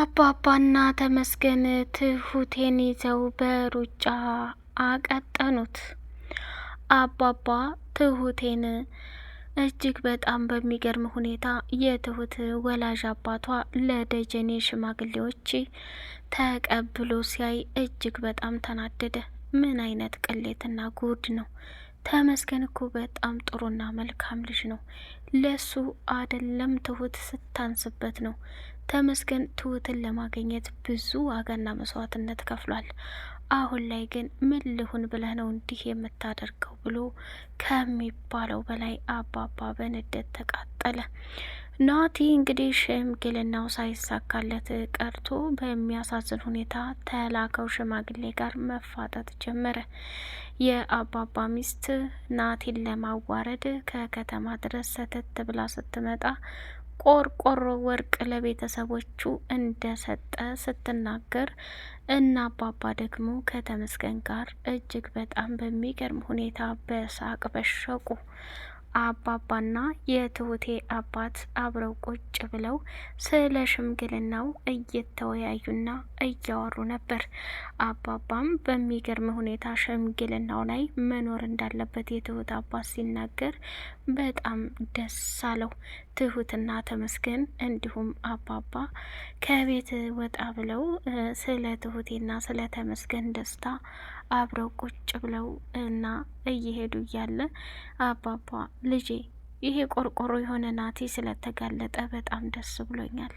አባባና ተመስገን ትሁቴን ይዘው በሩጫ አቀጠኑት። አባባ ትሁቴን እጅግ በጣም በሚገርም ሁኔታ የትሁት ወላጅ አባቷ ለደጀኔ ሽማግሌዎች ተቀብሎ ሲያይ እጅግ በጣም ተናደደ። ምን አይነት ቅሌትና ጉድ ነው! ተመስገን እኮ በጣም ጥሩና መልካም ልጅ ነው። ለሱ አደለም ትሁት ስታንስበት ነው። ተመስገን ትሁትን ለማግኘት ብዙ ዋጋና መስዋዕትነት ከፍሏል። አሁን ላይ ግን ምን ልሁን ብለህ ነው እንዲህ የምታደርገው ብሎ ከሚባለው በላይ አባባ በንዴት ተቃጠለ። ናቲ እንግዲህ ሽምግልናው ሳይሳካለት ቀርቶ በሚያሳዝን ሁኔታ ተላከው ሽማግሌ ጋር መፋጠጥ ጀመረ። የአባባ ሚስት ናቲን ለማዋረድ ከከተማ ድረስ ሰተት ብላ ስትመጣ ቆርቆሮ ወርቅ ለቤተሰቦቹ እንደሰጠ ስትናገር እና አባባ ደግሞ ከተመስገን ጋር እጅግ በጣም በሚገርም ሁኔታ በሳቅ በሸቁ። አባባና የትሁቴ አባት አብረው ቁጭ ብለው ስለ ሽምግልናው እየተወያዩና እያወሩ ነበር። አባባም በሚገርም ሁኔታ ሽምግልናው ላይ መኖር እንዳለበት የትሁት አባት ሲናገር በጣም ደስ አለው። ትሁትና ተመስገን እንዲሁም አባባ ከቤት ወጣ ብለው ስለ ትሁቴና ስለ ተመስገን ደስታ አብረው ቁጭ ብለው እና እየሄዱ እያለ አባባ ልጄ ይሄ ቆርቆሮ የሆነ ናቲ ስለተጋለጠ በጣም ደስ ብሎኛል።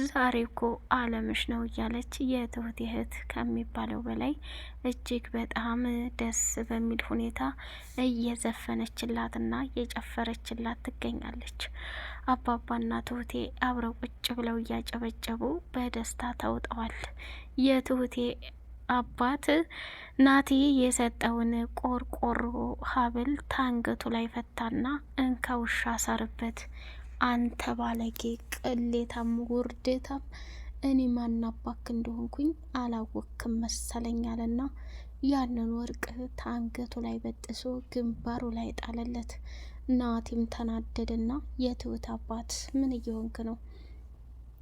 ዛሬ እኮ አለምሽ ነው እያለች የትሁት እህት ከሚባለው በላይ እጅግ በጣም ደስ በሚል ሁኔታ እየዘፈነችላትና እየጨፈረችላት ትገኛለች። አባባና ትሁቴ አብረው ቁጭ ብለው እያጨበጨቡ በደስታ ተውጠዋል። የትሁቴ አባት ናቲ የሰጠውን ቆርቆሮ ሀብል ታንገቱ ላይ ፈታና እንካ ውሻ አሰርበት፣ አንተ ባለጌ ቅሌታም ውርዴታም እኔ ማናባክ እንደሆንኩኝ አላወክም መሰለኛልና ያንን ወርቅ ታንገቱ ላይ በጥሶ ግንባሩ ላይ ጣለለት። ናቲም ተናደደና የትሁት አባት ምን እየሆንክ ነው?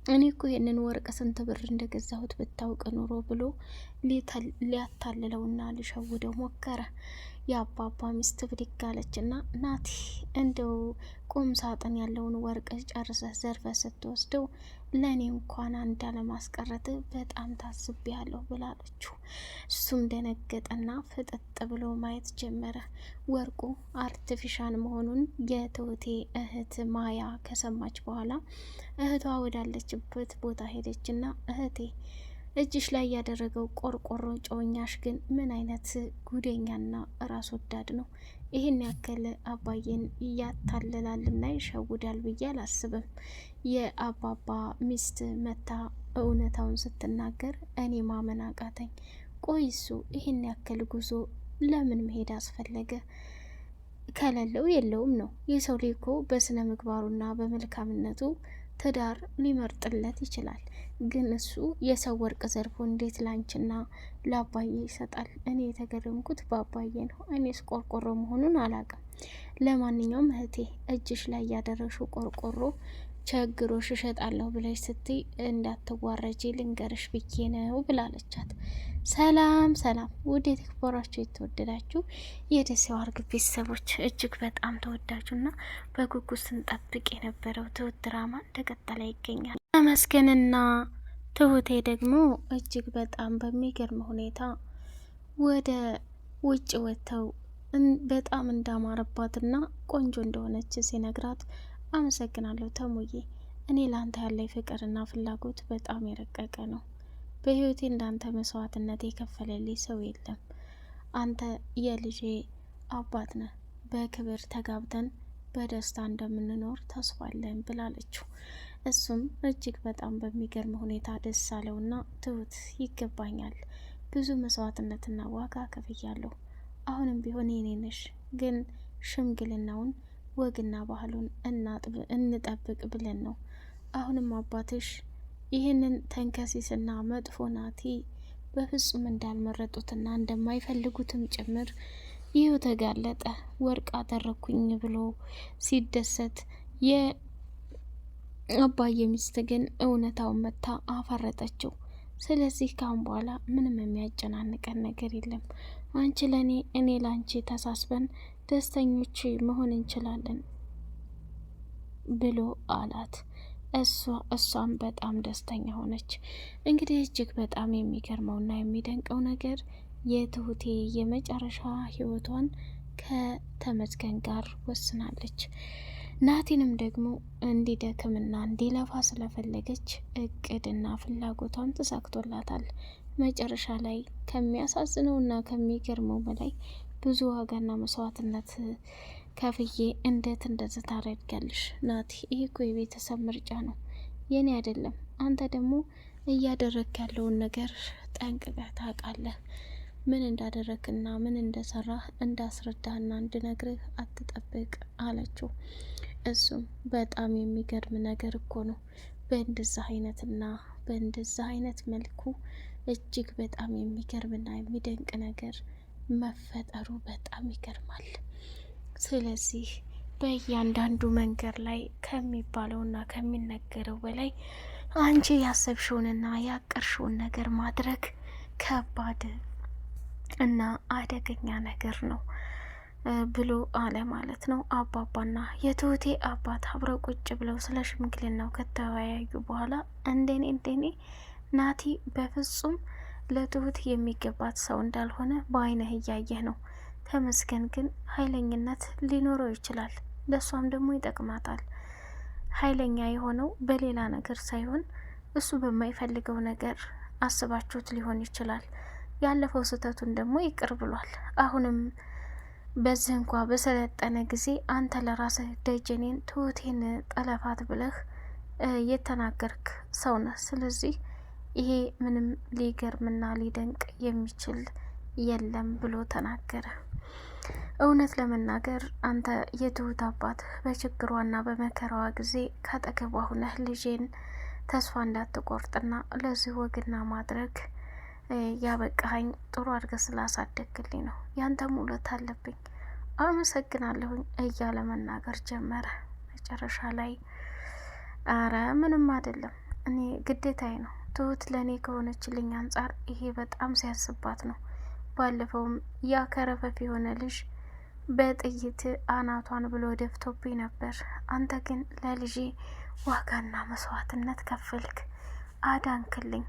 እኔ እኮ ይህንን ወርቅ ስንት ብር እንደገዛሁት ብታውቅ ኑሮ ብሎ ሊያታልለውና ሊሸውደው ሞከረ። የአባባ ሚስት ብድግ አለችና ናቲ እንደው ቁም ሳጥን ያለውን ወርቅ ጨርሰህ ዘርፈህ ስትወስደው ለእኔ እንኳን አንዳ ለማስቀረት በጣም ታስቤያለሁ ብላለችው። እሱም ደነገጠና ፍጥጥ ብሎ ማየት ጀመረ። ወርቁ አርቲፊሻል መሆኑን የትሁቴ እህት ማያ ከሰማች በኋላ እህቷ ወዳለችበት ቦታ ሄደችና እህቴ እጅሽ ላይ ያደረገው ቆርቆሮ ጮኛሽ ግን ምን አይነት ጉደኛና ራስ ወዳድ ነው! ይህን ያክል አባዬን ያታልላልና ይሸውዳል ብዬ አላስብም። የአባባ ሚስት መታ እውነታውን ስትናገር እኔ ማመን አቃተኝ። ቆይሱ ይህን ያክል ጉዞ ለምን መሄድ አስፈለገ? ከሌለው የለውም ነው። የሰው ልጅ እኮ በስነ ምግባሩና በመልካምነቱ ትዳር ሊመርጥለት ይችላል። ግን እሱ የሰው ወርቅ ዘርፎ እንዴት ላንችና ለአባዬ ይሰጣል? እኔ የተገረምኩት በአባዬ ነው። እኔስ ቆርቆሮ መሆኑን አላውቅም። ለማንኛውም እህቴ እጅሽ ላይ ያደረሽው ቆርቆሮ ቸግሮሽ እሸጣለሁ ብለሽ ስትይ እንዳትዋረጂ ልንገርሽ ብዬ ነው ብላለቻት። ሰላም ሰላም! ውድ የተከበራችሁ የተወደዳችሁ የደሴው አርግብ ቤተሰቦች እጅግ በጣም ተወዳጁና በጉጉት ስንጠብቅ የነበረው ትሁት ድራማ እንደቀጠለ ይገኛል። ተመስገንና ትሁቴ ደግሞ እጅግ በጣም በሚገርም ሁኔታ ወደ ውጭ ወጥተው በጣም እንዳማረባትና ቆንጆ እንደሆነች ሲነግራት አመሰግናለሁ ተሙዬ፣ እኔ ላንተ ያለኝ ፍቅርና ፍላጎት በጣም የረቀቀ ነው። በህይወቴ እንዳንተ መስዋዕትነት የከፈለልኝ ሰው የለም። አንተ የልጄ አባት ነህ። በክብር ተጋብተን በደስታ እንደምንኖር ተስፋ አለን ብላለችው። እሱም እጅግ በጣም በሚገርም ሁኔታ ደስ አለውና ትሁት ይገባኛል፣ ብዙ መስዋዕትነትና ዋጋ ከፍያለሁ። አሁንም ቢሆን የኔ ነሽ፣ ግን ሽምግልናውን ወግና ባህሉን እንጠብቅ ብለን ነው። አሁንም አባትሽ ይህንን ተንከሲስና መጥፎ ናቲ በፍጹም እንዳልመረጡትና እንደማይፈልጉትም ጭምር ይህ ተጋለጠ። ወርቅ አደረኩኝ ብሎ ሲደሰት አባዬ ሚስት ግን እውነታውን መታ አፈረጠችው። ስለዚህ ካሁን በኋላ ምንም የሚያጨናንቀን ነገር የለም። አንቺ ለእኔ እኔ ለአንቺ ተሳስበን ደስተኞች መሆን እንችላለን ብሎ አላት። እሷም በጣም ደስተኛ ሆነች። እንግዲህ እጅግ በጣም የሚገርመውና የሚደንቀው ነገር የትሁቴ የመጨረሻ ህይወቷን ከተመስገን ጋር ወስናለች። ናቲንም ደግሞ እንዲደክምና እንዲለፋ ስለፈለገች እቅድና ፍላጎቷን ተሳክቶላታል። መጨረሻ ላይ ከሚያሳዝነውና ከሚገርመው በላይ ብዙ ዋጋና መስዋዕትነት ከፍዬ እንዴት እንደዚህ ታደርጊያለሽ ናቲ? ይህ እኮ የቤተሰብ ምርጫ ነው የኔ አይደለም። አንተ ደግሞ እያደረግ ያለውን ነገር ጠንቅቀህ ታውቃለህ። ምን እንዳደረግና ምን እንደሰራህ እንዳስረዳህና እንድነግርህ አትጠብቅ አለችው። እሱም በጣም የሚገርም ነገር እኮ ነው። በእንደዚህ አይነትና በእንደዚህ አይነት መልኩ እጅግ በጣም የሚገርምና የሚደንቅ ነገር መፈጠሩ በጣም ይገርማል። ስለዚህ በእያንዳንዱ መንገድ ላይ ከሚባለውና ከሚነገረው በላይ አንቺ ያሰብሽውንና ያቀርሽውን ነገር ማድረግ ከባድ እና አደገኛ ነገር ነው ብሎ አለ ማለት ነው። አባባና የትሁቴ አባት አብረው ቁጭ ብለው ስለ ሽምግልናው ከተወያዩ በኋላ እንደኔ ናቲ በፍጹም ለትሁት የሚገባት ሰው እንዳልሆነ በአይነህ እያየህ ነው። ተመስገን ግን ኃይለኝነት ሊኖረው ይችላል፣ ለእሷም ደግሞ ይጠቅማታል። ኃይለኛ የሆነው በሌላ ነገር ሳይሆን እሱ በማይፈልገው ነገር አስባችሁት ሊሆን ይችላል። ያለፈው ስህተቱን ደግሞ ይቅር ብሏል። አሁንም በዚህ እንኳ በሰለጠነ ጊዜ አንተ ለራስህ ደጀኔን ትሁቴን ጠለፋት ብለህ የተናገርክ ሰው ነህ። ስለዚህ ይሄ ምንም ሊገርምና ሊደንቅ የሚችል የለም ብሎ ተናገረ። እውነት ለመናገር አንተ የትሁት አባት በችግሯና በመከራዋ ጊዜ ካጠገቧ ሁነህ ልጄን ተስፋ እንዳትቆርጥና ለዚህ ወግና ማድረግ ያበቃኸኝ ጥሩ አድርገህ ስላሳደግልኝ ነው። ያንተም ውለታ አለብኝ፣ አመሰግናለሁኝ እያለ መናገር ጀመረ። መጨረሻ ላይ አረ ምንም አይደለም፣ እኔ ግዴታዬ ነው። ትሁት ለእኔ ከሆነችልኝ አንጻር ይሄ በጣም ሲያስባት ነው። ባለፈውም ያ ከረፈፍ የሆነ ልጅ በጥይት አናቷን ብሎ ደፍቶብኝ ነበር። አንተ ግን ለልጄ ዋጋና መስዋዕትነት ከፈልክ፣ አዳንክልኝ፣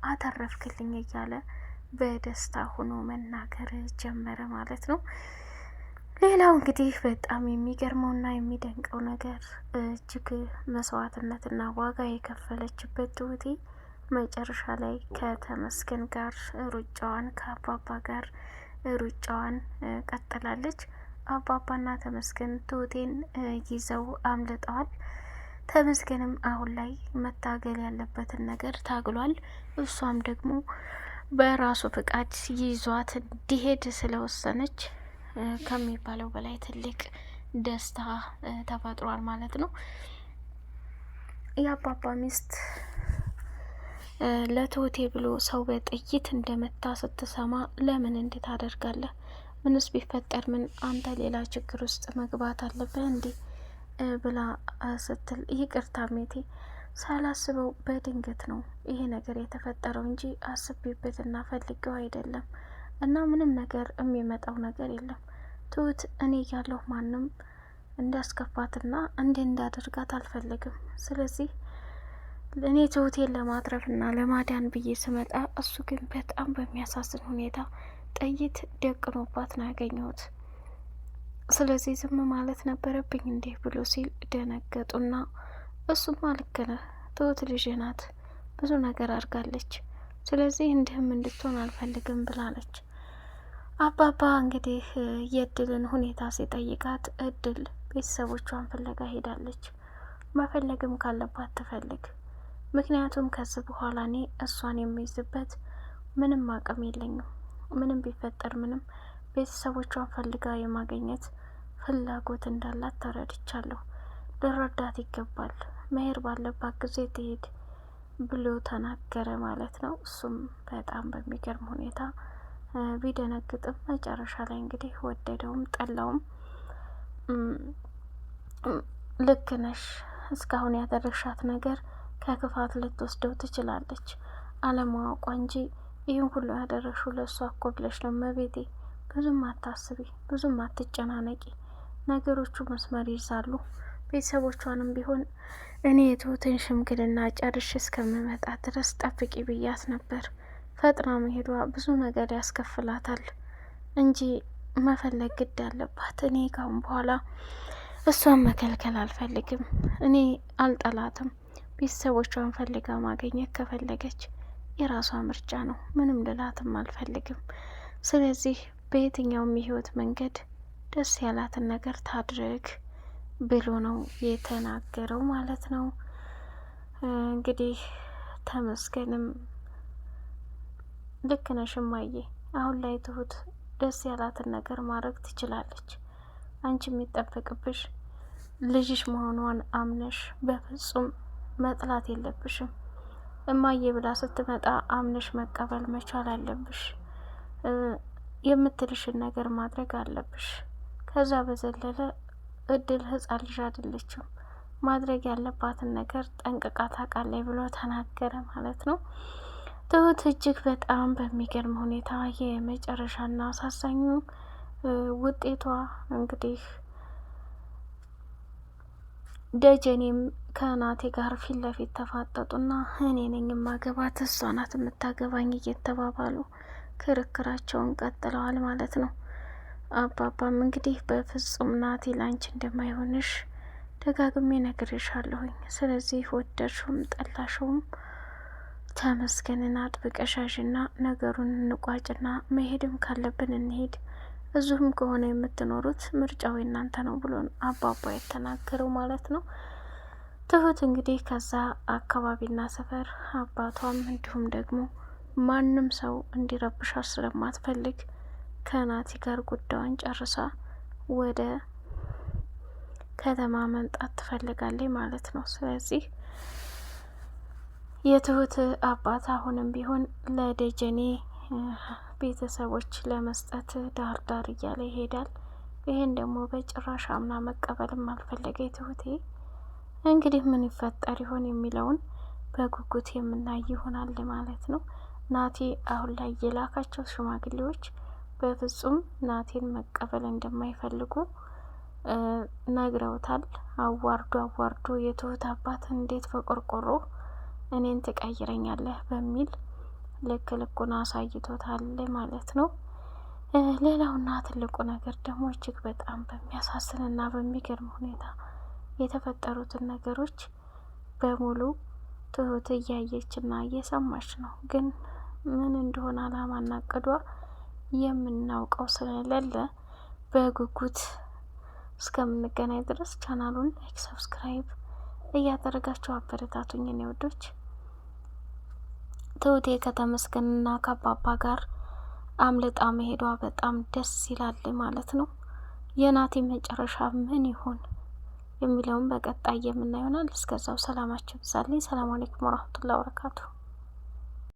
አተረፍክልኝ እያለ በደስታ ሆኖ መናገር ጀመረ ማለት ነው። ሌላው እንግዲህ በጣም የሚገርመውና የሚደንቀው ነገር እጅግ መስዋዕትነትና ዋጋ የከፈለችበት ትሁቴ መጨረሻ ላይ ከተመስገን ጋር ሩጫዋን ከአባባ ጋር ሩጫዋን ቀጥላለች። አባባና ተመስገን ትሁቴን ይዘው አምልጠዋል። ተመስገንም አሁን ላይ መታገል ያለበትን ነገር ታግሏል። እሷም ደግሞ በራሱ ፍቃድ ይዟት እንዲሄድ ስለወሰነች ከሚባለው በላይ ትልቅ ደስታ ተፈጥሯል ማለት ነው። የአባባ ሚስት ለትሁቴ ብሎ ሰው በጥይት እንደመታ ስትሰማ ለምን እንዴት ታደርጋለህ? ምንስ ቢፈጠር ምን አንተ ሌላ ችግር ውስጥ መግባት አለብህ እንዴ? ብላ ስትል ይቅርታ ሜቴ፣ ሳላስበው በድንገት ነው ይሄ ነገር የተፈጠረው እንጂ አስቤበትና ፈልገው አይደለም። እና ምንም ነገር የሚመጣው ነገር የለም። ትሁት እኔ እያለሁ ማንም እንዳስከፋትና እንዳደርጋት አልፈልግም። ስለዚህ እኔ ትሁቴን ለማትረፍና ለማዳን ብዬ ስመጣ እሱ ግን በጣም በሚያሳዝን ሁኔታ ጥይት ደቅኖባት ነው ያገኘሁት። ስለዚህ ዝም ማለት ነበረብኝ እንዲህ ብሎ ሲል ደነገጡና እሱማ ልክ ነህ፣ ትሁት ልጅ ናት፣ ብዙ ነገር አድርጋለች። ስለዚህ እንዲህም እንድትሆን አልፈልግም ብላለች። አባባ እንግዲህ የእድልን ሁኔታ ሲጠይቃት እድል ቤተሰቦቿን ፍለጋ ሄዳለች። መፈለግም ካለባት ትፈልግ። ምክንያቱም ከዚህ በኋላ እኔ እሷን የሚይዝበት ምንም አቅም የለኝም። ምንም ቢፈጠር ምንም ቤተሰቦቿን ፈልጋ የማገኘት ፍላጎት እንዳላት ተረድቻለሁ። ልረዳት ይገባል። መሄድ ባለባት ጊዜ ትሄድ ብሎ ተናገረ ማለት ነው። እሱም በጣም በሚገርም ሁኔታ ቢደነግጥም መጨረሻ ላይ እንግዲህ ወደደውም ጠላውም ልክ ነሽ እስካሁን ያደረሻት ነገር ከክፋት ልትወስደው ትችላለች፣ አለማወቋ እንጂ ይህን ሁሉ ያደረሽው ለእሷ እኮ ብለሽ ነው እመቤቴ። ብዙም አታስቢ፣ ብዙም አትጨናነቂ፣ ነገሮቹ መስመር ይይዛሉ። ቤተሰቦቿንም ቢሆን እኔ የትሁትን ሽምግልና ጨርሽ እስከምመጣ ድረስ ጠብቂ ብያት ነበር። ፈጥና መሄዷ ብዙ ነገር ያስከፍላታል እንጂ መፈለግ ግድ አለባት። እኔ ካሁን በኋላ እሷን መከልከል አልፈልግም። እኔ አልጠላትም። ቤተሰቦቿን ፈልጋ ማግኘት ከፈለገች የራሷ ምርጫ ነው። ምንም ልላትም አልፈልግም። ስለዚህ በየትኛውም የህይወት መንገድ ደስ ያላትን ነገር ታድርግ ብሎ ነው የተናገረው ማለት ነው። እንግዲህ ተመስገንም ልክ ነሽ እማዬ፣ አሁን ላይ ትሁት ደስ ያላትን ነገር ማድረግ ትችላለች። አንቺ የሚጠበቅብሽ ልጅሽ መሆኗን አምነሽ በፍጹም መጥላት የለብሽም። እማዬ ብላ ስትመጣ አምነሽ መቀበል መቻል አለብሽ። የምትልሽን ነገር ማድረግ አለብሽ። ከዛ በዘለለ እድል ህጻን ልጅ አይደለችም፣ ማድረግ ያለባትን ነገር ጠንቅቃ ታውቃለች ብሎ ተናገረ ማለት ነው። ትሁት እጅግ በጣም በሚገርም ሁኔታ የመጨረሻና አሳዛኙ ውጤቷ እንግዲህ ደጀኔም ከናቴ ጋር ፊት ለፊት ተፋጠጡና እኔ ነኝ የማገባት እሷ ናት የምታገባኝ እየተባባሉ ክርክራቸውን ቀጥለዋል ማለት ነው። አባባም እንግዲህ በፍጹም ናቴ ላንቺ እንደማይሆንሽ ደጋግሜ ነግሬሻለሁኝ። ስለዚህ ወደድሽውም ጠላሽውም ተመስገንን አጥብቀሻዥና ነገሩን እንቋጭና መሄድም ካለብን እንሄድ፣ እዚሁም ከሆነ የምትኖሩት ምርጫው እናንተ ነው ብሎ አባባ የተናገረው ማለት ነው። ትሁት እንግዲህ ከዛ አካባቢና ሰፈር አባቷም እንዲሁም ደግሞ ማንም ሰው እንዲረብሻት ስለማትፈልግ ከናቲ ጋር ጉዳዩን ጨርሳ ወደ ከተማ መምጣት ትፈልጋለች ማለት ነው። ስለዚህ የትሁት አባት አሁንም ቢሆን ለደጀኔ ቤተሰቦች ለመስጠት ዳር ዳር እያለ ይሄዳል። ይህን ደግሞ በጭራሽ አምና መቀበልም አልፈለገ ትሁቴ። እንግዲህ ምን ይፈጠር ይሆን የሚለውን በጉጉት የምናይ ይሆናል ማለት ነው። ናቲ አሁን ላይ የላካቸው ሽማግሌዎች በፍጹም ናቴን መቀበል እንደማይፈልጉ ነግረውታል። አዋርዶ የትሁት አባት እንዴት በቆርቆሮ እኔን ትቀይረኛለህ በሚል ልክ ልኩን አሳይቶታል ማለት ነው። ሌላውና ትልቁ ነገር ደግሞ እጅግ በጣም በሚያሳዝንና በሚገርም ሁኔታ የተፈጠሩትን ነገሮች በሙሉ ትሁት እያየችና እየሰማች ነው። ግን ምን እንደሆነ አላማና እቅዷ የምናውቀው ስለሌለ በጉጉት እስከምንገናኝ ድረስ ቻናሉን ላይክ፣ ሰብስክራይብ እያደረጋችሁ አበረታቱኝ የኔ ወዶች። ትሁቴ ከተመስገንና ከአባባ ጋር አምልጣ መሄዷ በጣም ደስ ይላል ማለት ነው። የናቲ መጨረሻ ምን ይሆን የሚለውን በቀጣይ የምናየው ይሆናል። እስከዛው ሰላማችሁ ይብዛልኝ። ሰላም አለይኩም ወራህመቱላሂ ወበረካቱሁ።